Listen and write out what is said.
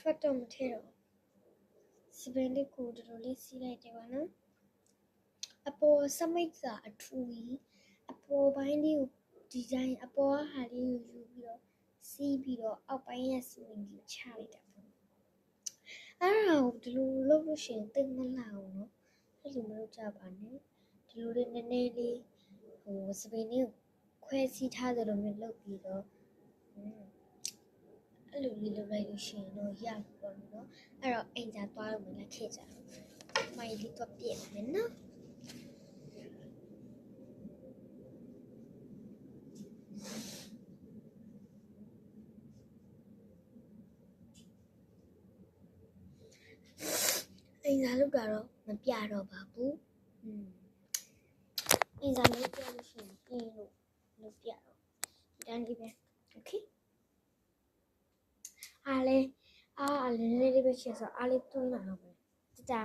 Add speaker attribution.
Speaker 1: ထွက်တော့မထည့်တော့စပင်လေးကိုတော်တော်လေးစီးလိုက်တယ်ပါနော်အပေါ်စမိတ်စာအထူကြီးအပေါ်ပိုင်းလေးကိုဒီဇိုင်းအပေါ်ဟာလေးကိုယူပြီးတော့စီးပြီးတော့အောက်ပိုင်းရဲ့စပင်ကြီးချလိုက်တာပေါ့အဲ့ဒါကိုဒီလိုလုပ်လို့ရှိရင်သိမလာဘူးနော်အဲ့လိုမလုပ်ကြပါနဲ့ဒီလိုလေးနည်းနည်းလေးစပင်လေးကိုခွဲစီးထားသလိုမျိုးလုပ်ပြီးတော့အဲ့လိုလေးလုပ်လိုက်လို့ရှိရင်တော့ရပြီပေါ့နော်အဲ့တော့အိမ်သာသွားလို့မလားခဲ့ကြတော့မိုင်းလေးတော့ပြည့်မယ်နော်အိမ်သာလောက်တာတော့မပြတော့ပါဘူးအိမ်သာလောက်ပြလို့ရှိရင်ပြီးလို့လုပ်ပြတော့ဒီတိုင်းလေးပဲโอเคအားလေးလေးပဲချစ်ဆိုအားလေးတွန်းလာတော့ပဲတတာ